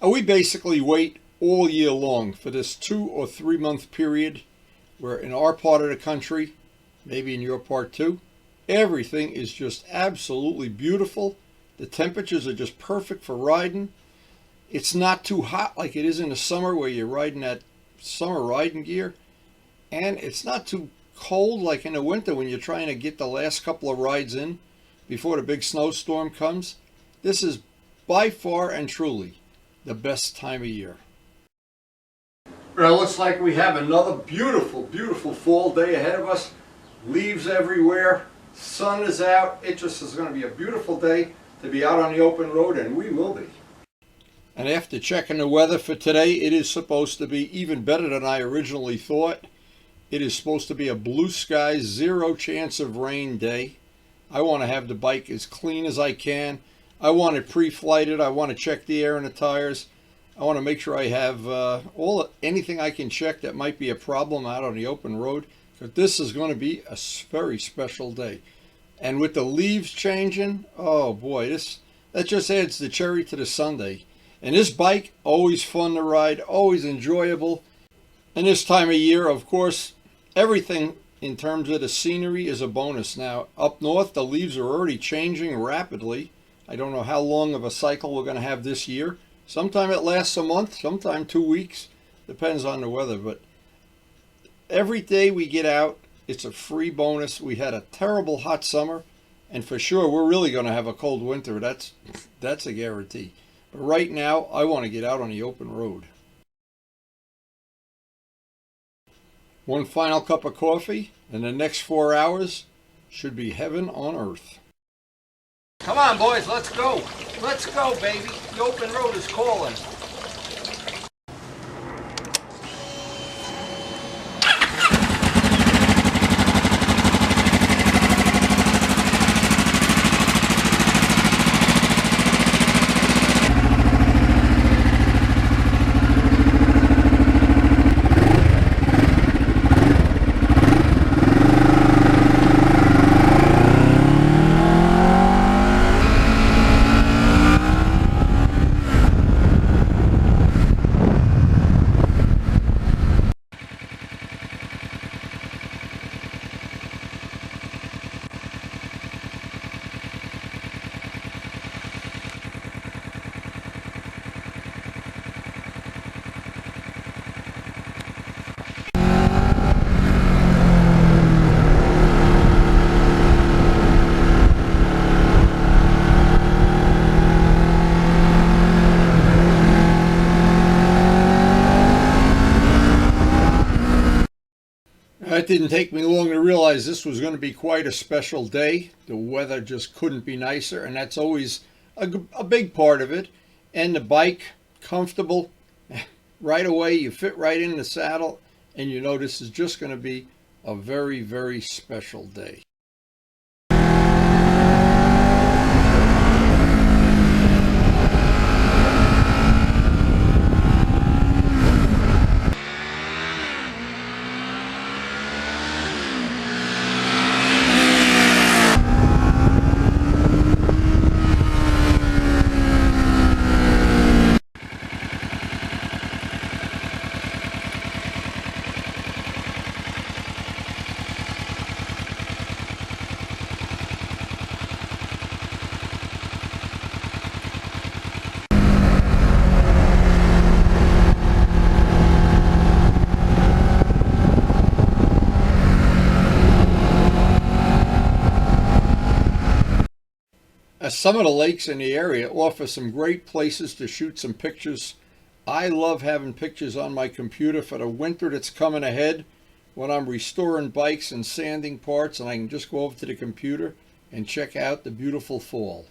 We basically wait all year long for this 2 or 3 month period where in our part of the country, maybe in your part too, everything is just absolutely beautiful. The temperatures are just perfect for riding. It's not too hot like it is in the summer where you're riding that summer riding gear. And it's not too cold like in the winter when you're trying to get the last couple of rides in before the big snowstorm comes. This is by far and truly the best time of year. Well, it looks like we have another beautiful, beautiful fall day ahead of us. Leaves everywhere, sun is out. It just is going to be a beautiful day to be out on the open road, and we will be. And after checking the weather for today, it is supposed to be even better than I originally thought. It is supposed to be a blue sky, zero chance of rain day. I want to have the bike as clean as I can. I want it pre-flighted. I want to check the air in the tires. I want to make sure I have anything I can check that might be a problem out on the open road. But this is going to be a very special day. And with the leaves changing, oh boy, that just adds the cherry to the sundae. And this bike, always fun to ride, always enjoyable. And this time of year, of course, everything in terms of the scenery is a bonus. Now, up north, the leaves are already changing rapidly. I don't know how long of a cycle we're going to have this year. Sometime it lasts a month, sometime 2 weeks. Depends on the weather. But every day we get out, it's a free bonus. We had a terrible hot summer. And for sure, we're really going to have a cold winter. That's a guarantee. But right now, I want to get out on the open road. One final cup of coffee, and the next 4 hours should be heaven on earth. Come on, boys, let's go. Let's go, baby. The open road is calling. It didn't take me long to realize this was going to be quite a special day. The weather just couldn't be nicer, and that's always a big part of it. And the bike, comfortable. Right away, you fit right in the saddle, and you know this is just going to be a very, very special day. Some of the lakes in the area offer some great places to shoot some pictures. I love having pictures on my computer for the winter that's coming ahead when I'm restoring bikes and sanding parts, and I can just go over to the computer and check out the beautiful fall.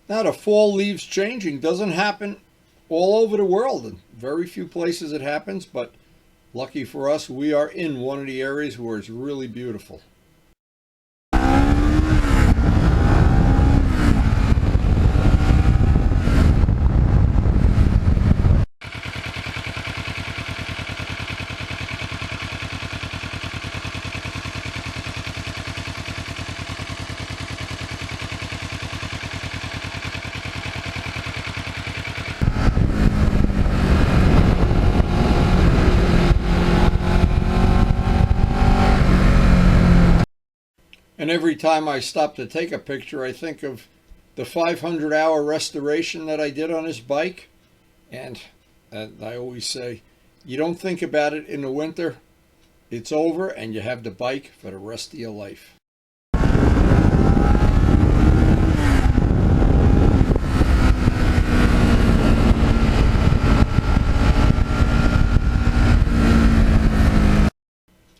Now, the fall leaves changing doesn't happen all over the world. In very few places it happens, but lucky for us, we are in one of the areas where it's really beautiful. And every time I stop to take a picture, I think of the 500-hour restoration that I did on his bike. And I always say, you don't think about it in the winter, it's over, and you have the bike for the rest of your life.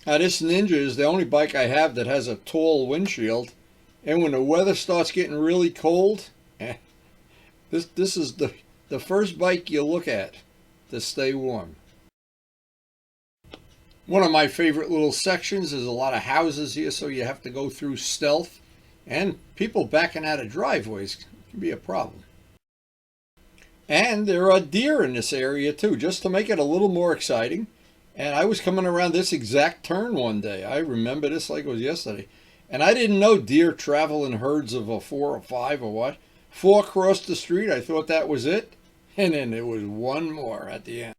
Now, this Ninja is the only bike I have that has a tall windshield, and when the weather starts getting really cold, this is the first bike you look at to stay warm. One of my favorite little sections is a lot of houses here, so you have to go through stealth, and people backing out of driveways can be a problem. And there are deer in this area too, just to make it a little more exciting. And I was coming around this exact turn one day. I remember this like it was yesterday. And I didn't know deer travel in herds of 4 or 5 or what. 4 crossed the street. I thought that was it. And then there was one more at the end.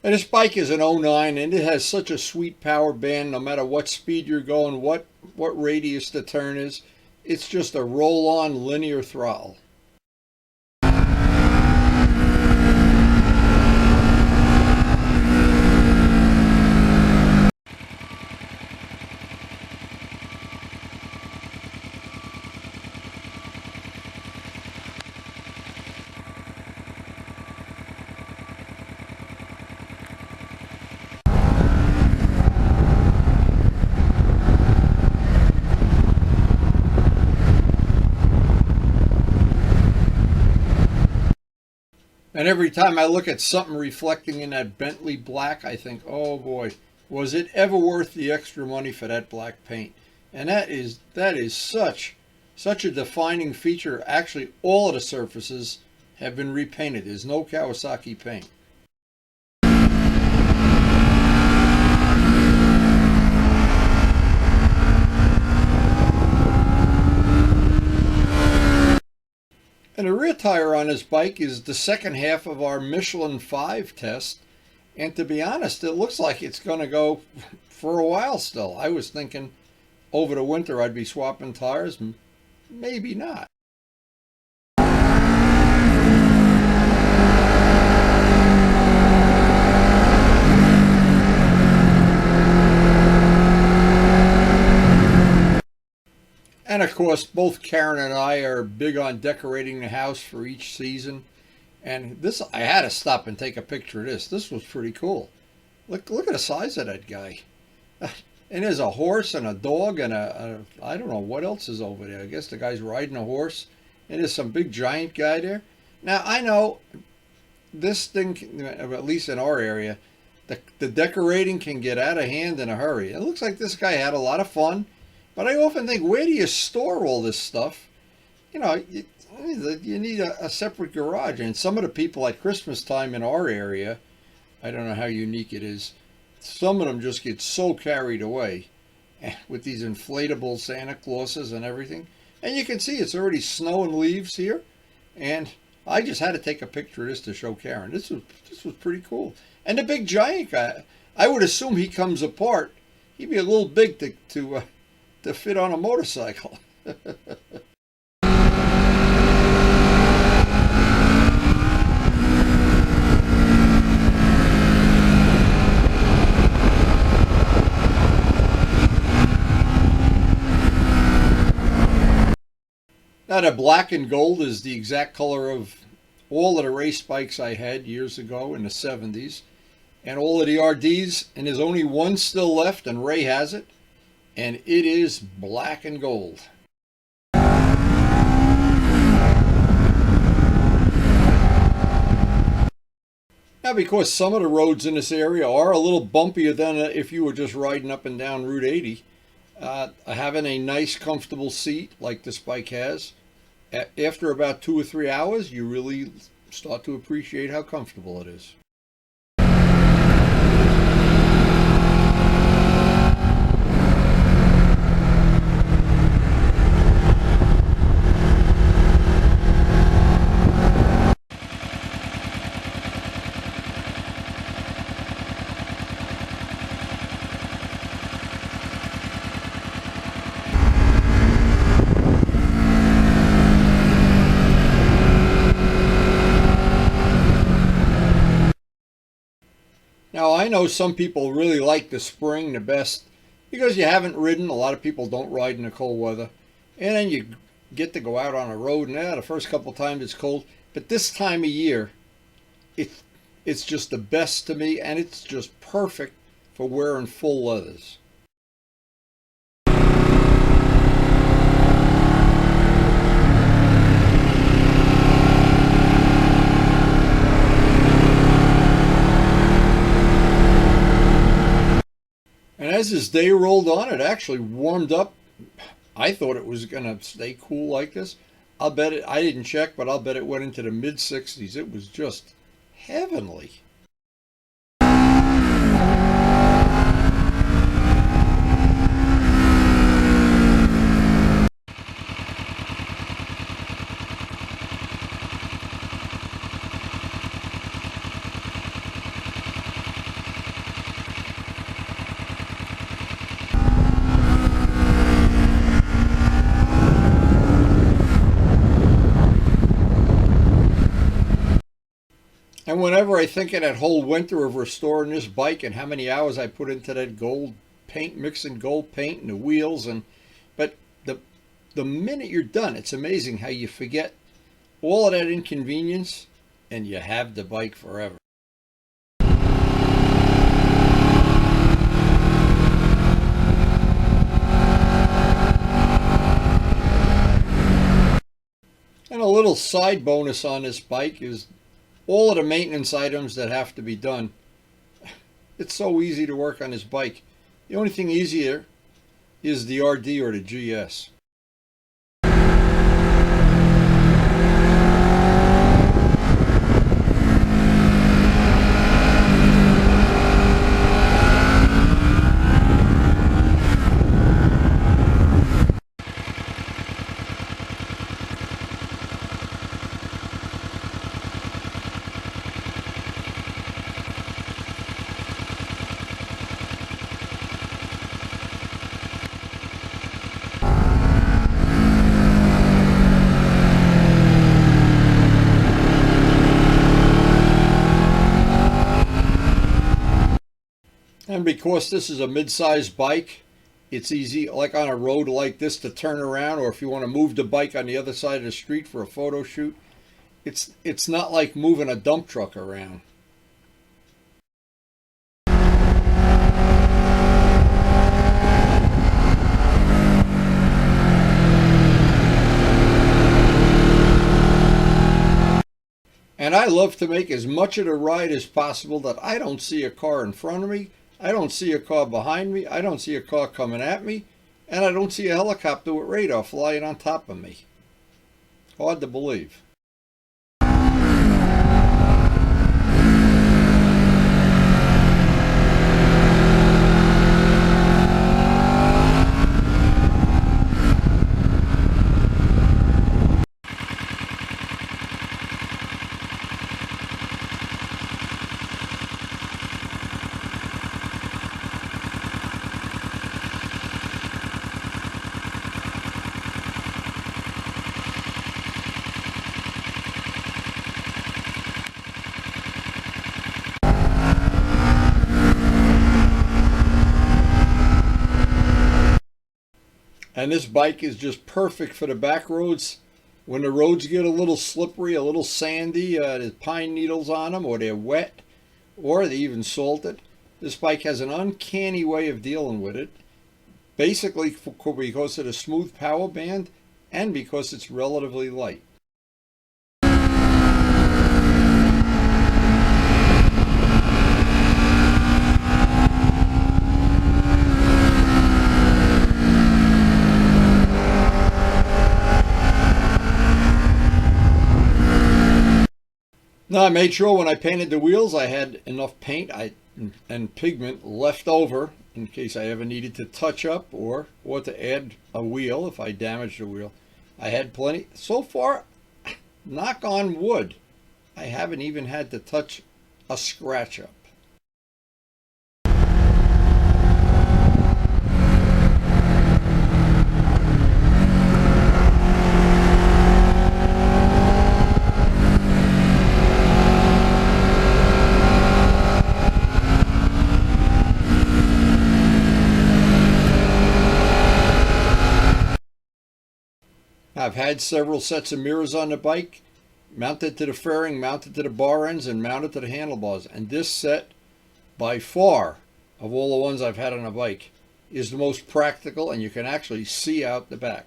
And this bike is an '09, and it has such a sweet power band. No matter what speed you're going, what radius the turn is, it's just a roll-on linear throttle. And every time I look at something reflecting in that Bentley black, I think, oh boy, was it ever worth the extra money for that black paint? And that is such a defining feature. Actually, all of the surfaces have been repainted. There's no Kawasaki paint. And the rear tire on this bike is the second half of our Michelin 5 test. And to be honest, it looks like it's going to go for a while still. I was thinking over the winter I'd be swapping tires. Maybe not. And of course, both Karen and I are big on decorating the house for each season. And this, I had to stop and take a picture of this. This was pretty cool. Look at the size of that guy. And there's a horse and a dog and I don't know what else is over there. I guess the guy's riding a horse. And there's some big giant guy there. Now, I know this thing, at least in our area, the decorating can get out of hand in a hurry. It looks like this guy had a lot of fun. But I often think, where do you store all this stuff? You know, you need a separate garage. And some of the people at Christmas time in our area, I don't know how unique it is, some of them just get so carried away with these inflatable Santa Clauses and everything. And you can see it's already snow and leaves here. And I just had to take a picture of this to show Karen. This was pretty cool. And the big giant guy, I would assume he comes apart. He'd be a little big to fit on a motorcycle. Now, the black and gold is the exact color of all of the race bikes I had years ago in the 70s. And all of the RDs, and there's only one still left, and Ray has it. And it is black and gold. Now, because some of the roads in this area are a little bumpier than if you were just riding up and down Route 80, having a nice, comfortable seat like this bike has, after about 2 or 3 hours, you really start to appreciate how comfortable it is. I know some people really like the spring the best because you haven't ridden. A lot of people don't ride in the cold weather. And then you get to go out on a road, and the first couple times it's cold. But this time of year, it, it's just the best to me, and it's just perfect for wearing full leathers. And as this day rolled on, it actually warmed up. I thought it was going to stay cool like this. I'll bet it, I didn't check, but I'll bet it went into the mid 60s. It was just heavenly. And whenever I think of that whole winter of restoring this bike and how many hours I put into that gold paint, mixing gold paint and the wheels, but the minute you're done, it's amazing how you forget all of that inconvenience and you have the bike forever. And a little side bonus on this bike is all of the maintenance items that have to be done. It's so easy to work on this bike. The only thing easier is the RD or the GS. And because this is a mid-sized bike, it's easy, like on a road like this, to turn around, or if you want to move the bike on the other side of the street for a photo shoot, it's not like moving a dump truck around. And I love to make as much of the ride as possible that I don't see a car in front of me, I don't see a car behind me, I don't see a car coming at me, and I don't see a helicopter with radar flying on top of me. Hard to believe. And this bike is just perfect for the back roads. When the roads get a little slippery, a little sandy, there's pine needles on them, or they're wet, or they're even salted. This bike has an uncanny way of dealing with it. Basically because of the smooth power band and because it's relatively light. Now, I made sure when I painted the wheels I had enough paint and pigment left over in case I ever needed to touch up or to add a wheel if I damaged a wheel. I had plenty. So far, knock on wood, I haven't even had to touch a scratch up. I've had several sets of mirrors on the bike, mounted to the fairing, mounted to the bar ends, and mounted to the handlebars. And this set, by far, of all the ones I've had on a bike, is the most practical, and you can actually see out the back.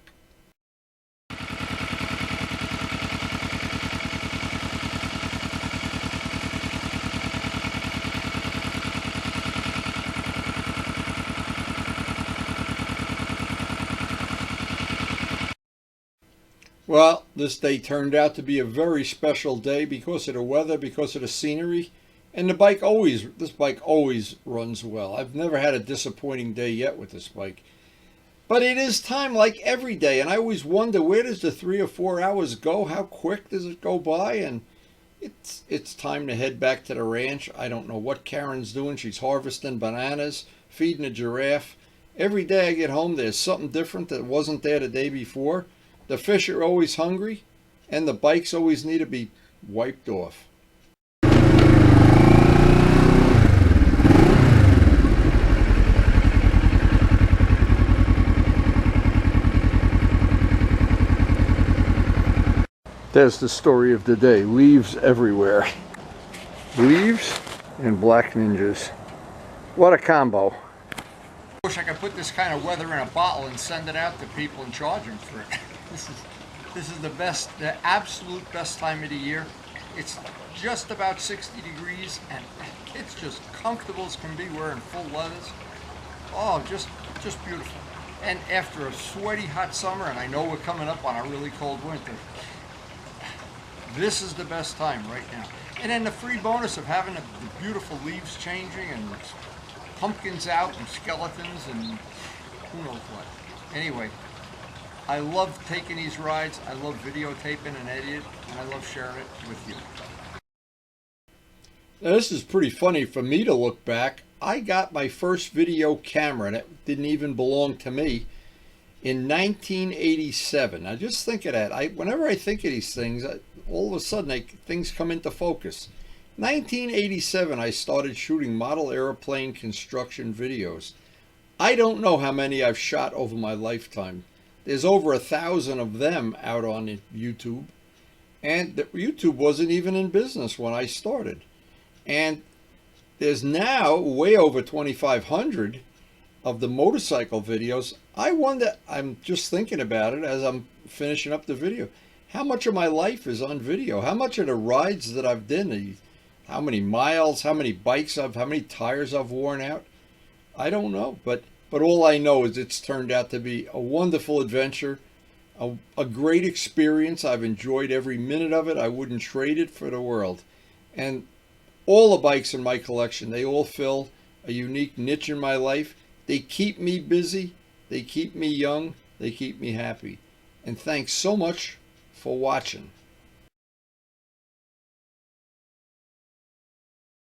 Well, this day turned out to be a very special day because of the weather, because of the scenery, and this bike always runs well. I've never had a disappointing day yet with this bike. But it is time like every day, and I always wonder, where does the 3 or 4 hours go? How quick does it go by? And it's time to head back to the ranch. I don't know what Karen's doing. She's harvesting bananas, feeding a giraffe. Every day I get home, there's something different that wasn't there the day before. The fish are always hungry, and the bikes always need to be wiped off. There's the story of the day. Leaves everywhere. Leaves and black ninjas. What a combo. I wish I could put this kind of weather in a bottle and send it out to people and charge them for it. This is the absolute best time of the year. It's just about 60 degrees and it's just comfortable as can be, wearing full leathers. Oh, just beautiful. And after a sweaty hot summer, and I know we're coming up on a really cold winter, this is the best time right now. And then the free bonus of having the beautiful leaves changing and pumpkins out and skeletons and who knows what. Anyway, I love taking these rides. I love videotaping and editing, and I love sharing it with you. Now, this is pretty funny for me to look back. I got my first video camera, and it didn't even belong to me, in 1987. Now, just think of that. Whenever I think of these things, all of a sudden things come into focus. 1987, I started shooting model airplane construction videos. I don't know how many I've shot over my lifetime. There's over 1,000 of them out on YouTube. And YouTube wasn't even in business when I started. And there's now way over 2,500 of the motorcycle videos. I wonder, I'm just thinking about it as I'm finishing up the video, how much of my life is on video? How much of the rides that I've done, how many miles, how many bikes how many tires I've worn out? I don't know, but all I know is it's turned out to be a wonderful adventure, a great experience. I've enjoyed every minute of it. I wouldn't trade it for the world. And all the bikes in my collection, they all fill a unique niche in my life. They keep me busy, they keep me young, they keep me happy. And thanks so much for watching.